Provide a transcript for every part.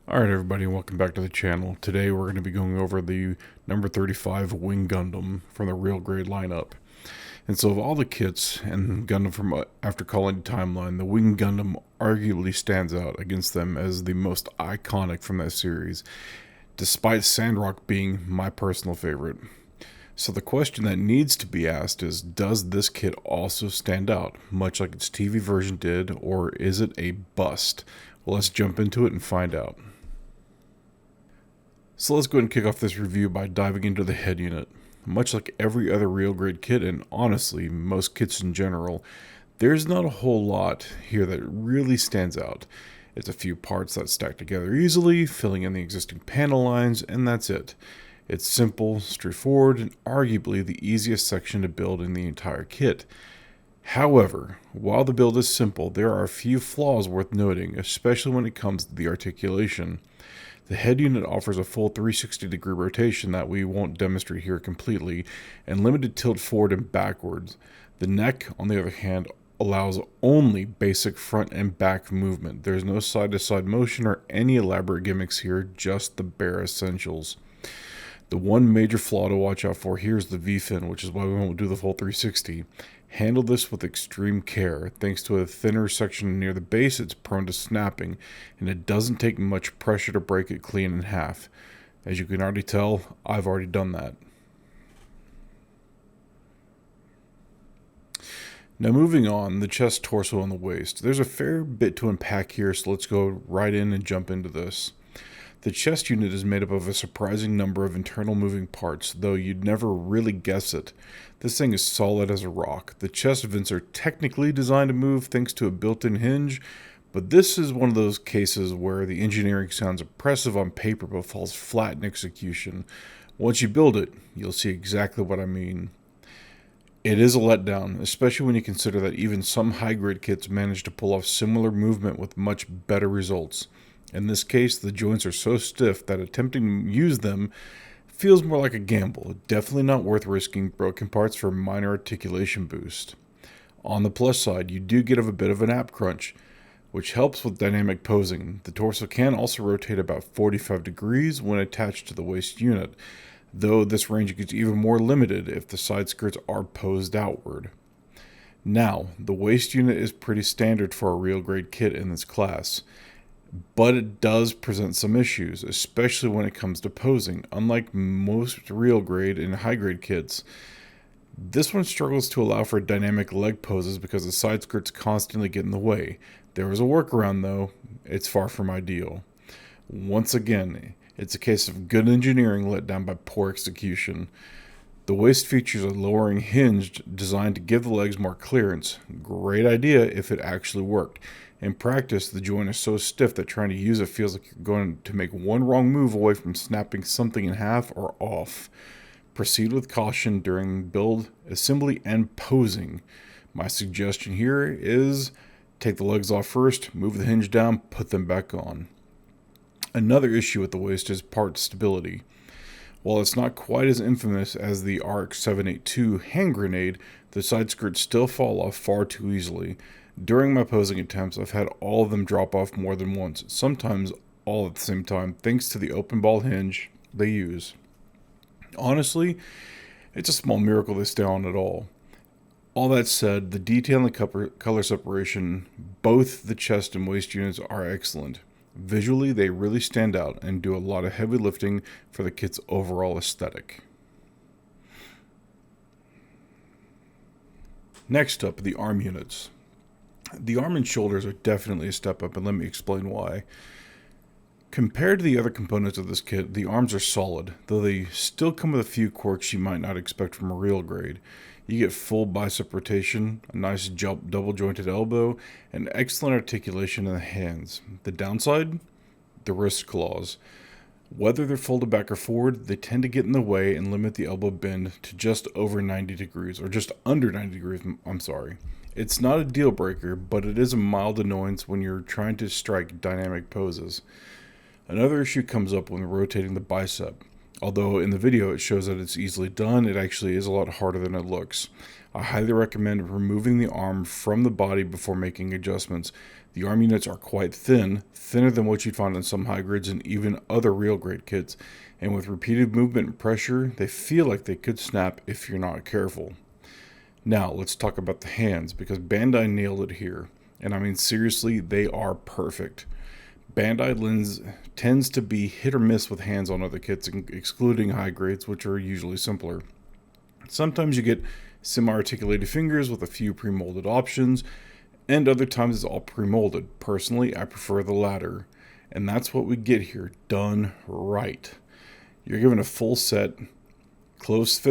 Alright everybody, welcome back to the channel. Today we're going to be going over the number 35 Wing Gundam from the real grade lineup. And so of all the kits and Gundam from After Calling Timeline, the Wing Gundam arguably stands out against them as the most iconic from that series, despite Sandrock being my personal favorite. So the question that needs to be asked is, does this kit also stand out, much like its TV version did, or is it a bust? Well, let's jump into it and find out. So let's go ahead and kick off this review by diving into the head unit. Much like every other real grade kit, and honestly most kits in general, there's not a whole lot here that really stands out. It's a few parts that stack together easily, filling in the existing panel lines, and that's it. It's simple, straightforward, and arguably the easiest section to build in the entire kit. However, while the build is simple, there are a few flaws worth noting, especially when it comes to the articulation. The head unit offers a full 360-degree rotation that we won't demonstrate here completely, and limited tilt forward and backwards. The neck, on the other hand, allows only basic front and back movement. There's no side-to-side motion or any elaborate gimmicks here, just the bare essentials. The one major flaw to watch out for here is the V-fin, which is why we won't do the full 360. Handle this with extreme care. Thanks to a thinner section near the base, it's prone to snapping, and it doesn't take much pressure to break it clean in half. As you can already tell, I've already done that. Now moving on, the chest, torso, and the waist. There's a fair bit to unpack here, so let's go right in and jump into this. The chest unit is made up of a surprising number of internal moving parts, though you'd never really guess it. This thing is solid as a rock. The chest vents are technically designed to move thanks to a built-in hinge, but this is one of those cases where the engineering sounds impressive on paper but falls flat in execution. Once you build it, you'll see exactly what I mean. It is a letdown, especially when you consider that even some high-grade kits manage to pull off similar movement with much better results. In this case, the joints are so stiff that attempting to use them feels more like a gamble. Definitely not worth risking broken parts for a minor articulation boost. On the plus side, you do get a bit of an ab crunch, which helps with dynamic posing. The torso can also rotate about 45 degrees when attached to the waist unit, though this range gets even more limited if the side skirts are posed outward. Now, the waist unit is pretty standard for a real grade kit in this class, but it does present some issues, especially when it comes to posing. Unlike most real grade and high grade kits, this one struggles to allow for dynamic leg poses because the side skirts constantly get in the way. There is a workaround though, it's far from ideal. Once again, it's a case of good engineering let down by poor execution. The waist features a lowering hinge designed to give the legs more clearance. Great idea if it actually worked. In practice, the joint is so stiff that trying to use it feels like you're going to make one wrong move away from snapping something in half or off. Proceed with caution during build, assembly, and posing. My suggestion here is take the legs off first, move the hinge down, put them back on. Another issue with the waist is part stability. While it's not quite as infamous as the RX-782 hand grenade, the side skirts still fall off far too easily. During my posing attempts, I've had all of them drop off more than once, sometimes all at the same time, thanks to the open ball hinge they use. Honestly, it's a small miracle they stay on at all. All that said, the detail and the color separation, both the chest and waist units are excellent. Visually, they really stand out and do a lot of heavy lifting for the kit's overall aesthetic. Next up, the arm units. The arm and shoulders are definitely a step up, and let me explain why. Compared to the other components of this kit, the arms are solid, though they still come with a few quirks you might not expect from a real grade. You get full bicep rotation, a nice double jointed elbow, and excellent articulation in the hands. The downside? The wrist claws. Whether they're folded back or forward, they tend to get in the way and limit the elbow bend to just over 90 degrees, or just under 90 degrees, I'm sorry. It's not a deal breaker, but it is a mild annoyance when you're trying to strike dynamic poses. Another issue comes up when rotating the bicep. Although in the video it shows that it's easily done, it actually is a lot harder than it looks. I highly recommend removing the arm from the body before making adjustments. The arm units are quite thin, thinner than what you'd find on some high grades and even other real grade kits, and with repeated movement and pressure, they feel like they could snap if you're not careful. Now, let's talk about the hands, because Bandai nailed it here. And I mean, seriously, they are perfect. Bandai tends to be hit or miss with hands on other kits, excluding high grades, which are usually simpler. Sometimes you get semi-articulated fingers with a few pre-molded options, and other times it's all pre-molded. Personally, I prefer the latter. And that's what we get here, done right. You're given a full set, closed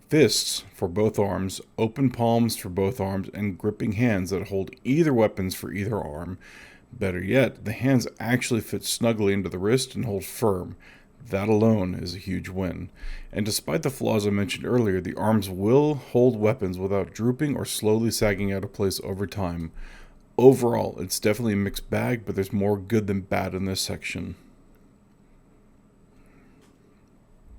fists for both arms, open palms for both arms, and gripping hands that hold either weapons for either arm. Better yet, the hands actually fit snugly into the wrist and hold firm. That alone is a huge win. And despite the flaws I mentioned earlier, the arms will hold weapons without drooping or slowly sagging out of place over time. Overall, it's definitely a mixed bag, but there's more good than bad in this section.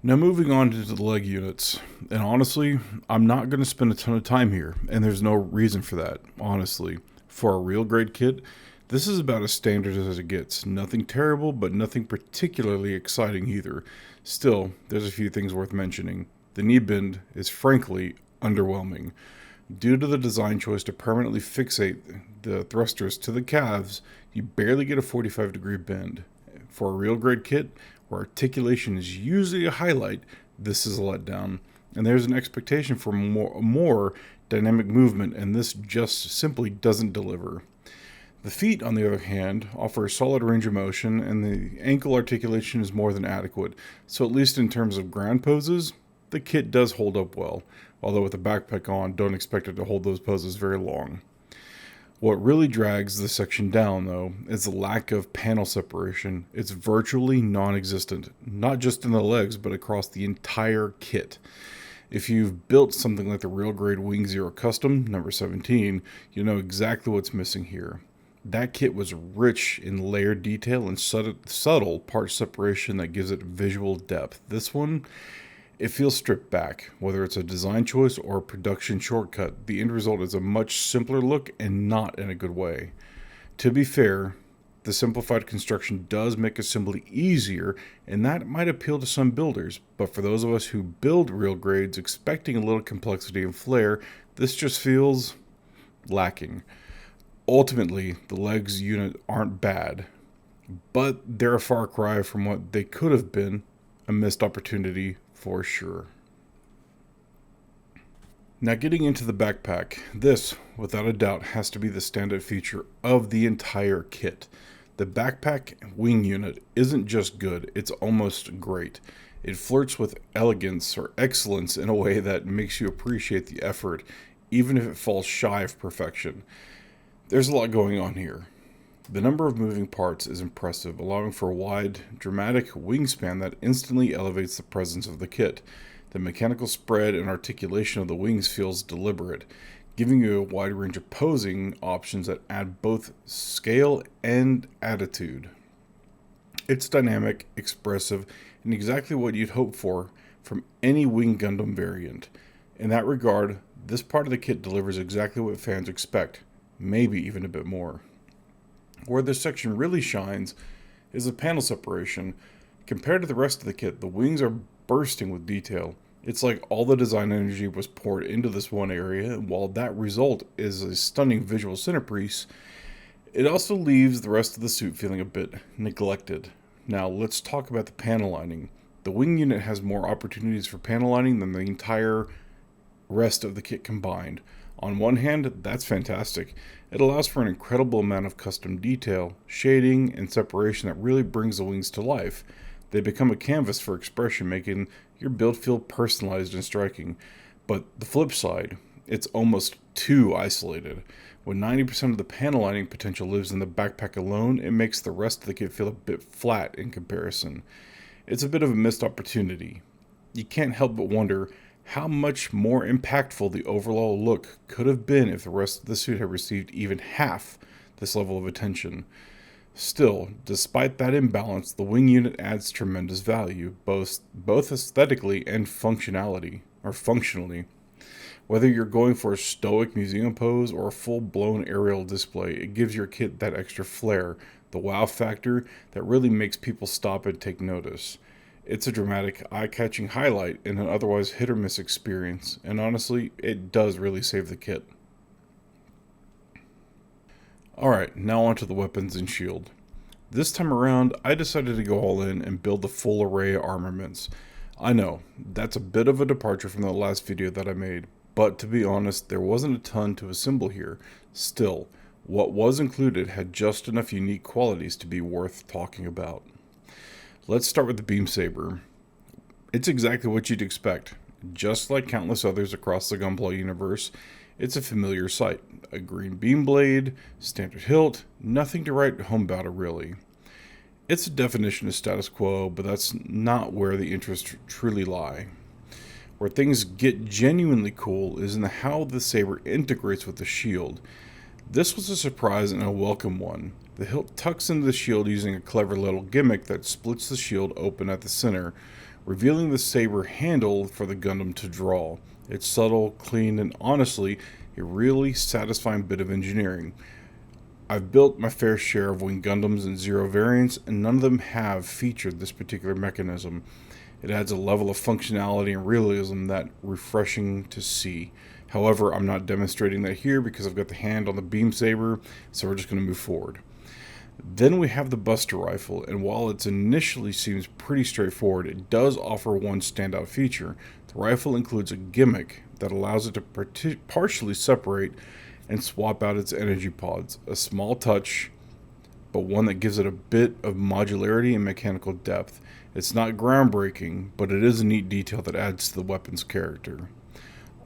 Now moving on to the leg units, and honestly, I'm not going to spend a ton of time here, and there's no reason for that, honestly. For a real grade kit, this is about as standard as it gets. Nothing terrible, but nothing particularly exciting either. Still, there's a few things worth mentioning. The knee bend is frankly underwhelming. Due to the design choice to permanently fixate the thrusters to the calves, you barely get a 45-degree bend. For a real grade kit, where articulation is usually a highlight, this is a letdown. And there's an expectation for more dynamic movement, and this just simply doesn't deliver. The feet, on the other hand, offer a solid range of motion, and the ankle articulation is more than adequate, so at least in terms of ground poses, the kit does hold up well. Although with the backpack on, don't expect it to hold those poses very long. What really drags this section down, though, is the lack of panel separation. It's virtually non-existent, not just in the legs, but across the entire kit. If you've built something like the Real Grade Wing Zero Custom, number 17, you know exactly what's missing here. That kit was rich in layered detail and subtle part separation that gives it visual depth. This one, it feels stripped back. Whether it's a design choice or a production shortcut, the end result is a much simpler look and not in a good way. To be fair, the simplified construction does make assembly easier, and that might appeal to some builders, but for those of us who build real grades expecting a little complexity and flair, this just feels lacking. Ultimately, the legs unit aren't bad, but they're a far cry from what they could have been, a missed opportunity for sure. Now getting into the backpack, this, without a doubt, has to be the standout feature of the entire kit. The backpack wing unit isn't just good, it's almost great. It flirts with elegance or excellence in a way that makes you appreciate the effort, even if it falls shy of perfection. There's a lot going on here. The number of moving parts is impressive, allowing for a wide, dramatic wingspan that instantly elevates the presence of the kit. The mechanical spread and articulation of the wings feels deliberate, giving you a wide range of posing options that add both scale and attitude. It's dynamic, expressive, and exactly what you'd hope for from any Wing Gundam variant. In that regard, this part of the kit delivers exactly what fans expect, maybe even a bit more. Where this section really shines is the panel separation. Compared to the rest of the kit, the wings are bursting with detail. It's like all the design energy was poured into this one area, and while that result is a stunning visual centerpiece, it also leaves the rest of the suit feeling a bit neglected. Now let's talk about the panel lining. The wing unit has more opportunities for panel lining than the entire rest of the kit combined. On one hand, that's fantastic. It allows for an incredible amount of custom detail, shading, and separation that really brings the wings to life. They become a canvas for expression, making your build feel personalized and striking. But the flip side, it's almost too isolated. When 90% of the panel lining potential lives in the backpack alone, it makes the rest of the kit feel a bit flat in comparison. It's a bit of a missed opportunity. You can't help but wonder how much more impactful the overall look could have been if the rest of the suit had received even half this level of attention. Still, despite that imbalance, the wing unit adds tremendous value, both aesthetically and functionally. Whether you're going for a stoic museum pose or a full-blown aerial display, it gives your kit that extra flair, the wow factor that really makes people stop and take notice. It's a dramatic, eye-catching highlight in an otherwise hit-or-miss experience, and honestly, it does really save the kit. Alright, now onto the weapons and shield. This time around, I decided to go all in and build the full array of armaments. I know, that's a bit of a departure from the last video that I made, but to be honest, there wasn't a ton to assemble here. Still, what was included had just enough unique qualities to be worth talking about. Let's start with the beam saber. It's exactly what you'd expect. Just like countless others across the gunpla universe, it's a familiar sight. A green beam blade, standard hilt, nothing to write home about it really. It's a definition of status quo, but that's not where the interests truly lie. Where things get genuinely cool is in how the saber integrates with the shield. This was a surprise and a welcome one. The hilt tucks into the shield using a clever little gimmick that splits the shield open at the center, revealing the saber handle for the Gundam to draw. It's subtle, clean, and honestly, a really satisfying bit of engineering. I've built my fair share of Wing Gundams and Zero variants, and none of them have featured this particular mechanism. It adds a level of functionality and realism that's refreshing to see. However, I'm not demonstrating that here because I've got the hand on the beam saber, so we're just going to move forward. Then we have the Buster Rifle, and while it initially seems pretty straightforward, it does offer one standout feature. The rifle includes a gimmick that allows it to partially separate and swap out its energy pods. A small touch, but one that gives it a bit of modularity and mechanical depth. It's not groundbreaking, but it is a neat detail that adds to the weapon's character.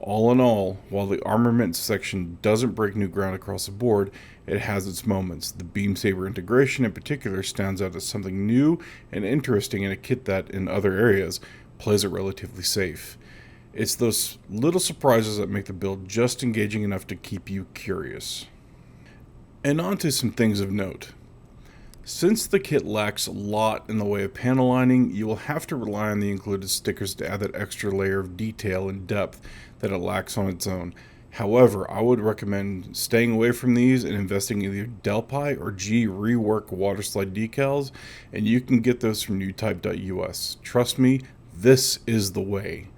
All in all, while the armament section doesn't break new ground across the board, it has its moments. The beam saber integration in particular stands out as something new and interesting in a kit that, in other areas, plays it relatively safe. It's those little surprises that make the build just engaging enough to keep you curious. And on to some things of note. Since the kit lacks a lot in the way of panel lining, you will have to rely on the included stickers to add that extra layer of detail and depth that it lacks on its own. However, I would recommend staying away from these and investing in either Delphi or G rework waterslide decals, and you can get those from newtype.us. Trust me, this is the way.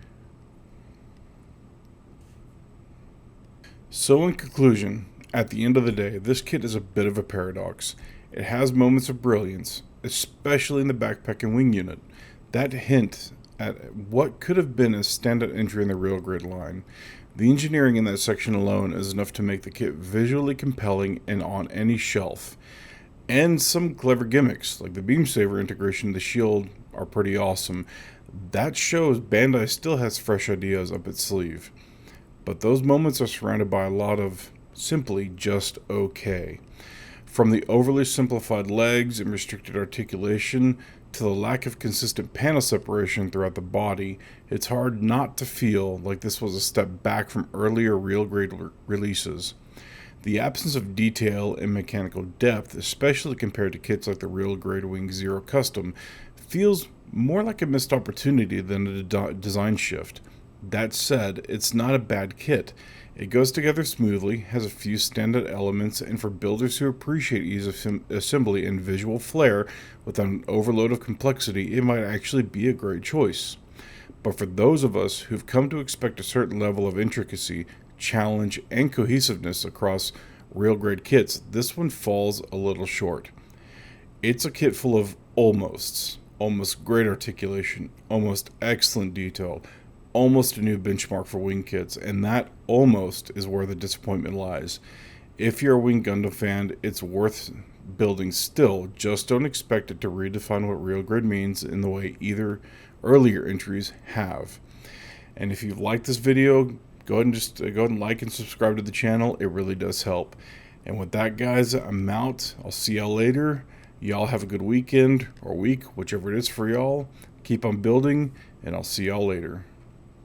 So in conclusion, at the end of the day, this kit is a bit of a paradox. It has moments of brilliance, especially in the backpack and wing unit. That hint at what could have been a standout entry in the real grid line. The engineering in that section alone is enough to make the kit visually compelling and on any shelf. And some clever gimmicks, like the beam saber integration and the shield, are pretty awesome. That shows Bandai still has fresh ideas up its sleeve. But those moments are surrounded by a lot of simply just okay. From the overly simplified legs and restricted articulation to the lack of consistent panel separation throughout the body, it's hard not to feel like this was a step back from earlier real grade releases. The absence of detail and mechanical depth, especially compared to kits like the real grade Wing Zero Custom, feels more like a missed opportunity than a design shift. That said, it's not a bad kit. It goes together smoothly, has a few standout elements, and for builders who appreciate ease of assembly and visual flair without an overload of complexity, it might actually be a great choice. But for those of us who've come to expect a certain level of intricacy, challenge, and cohesiveness across real grade kits, this one falls a little short. It's a kit full of almost great articulation, almost excellent detail, almost a new benchmark for wing kits, and that almost is where the disappointment lies. If you're a Wing Gundam fan, it's worth building still, just don't expect it to redefine what real grid means in the way either earlier entries have. And if you've liked this video, go ahead and like and subscribe to the channel. It really does help. And with that, guys, I'm out. I'll see y'all later. Y'all have a good weekend or week, whichever it is for y'all. Keep on building, and I'll see y'all later.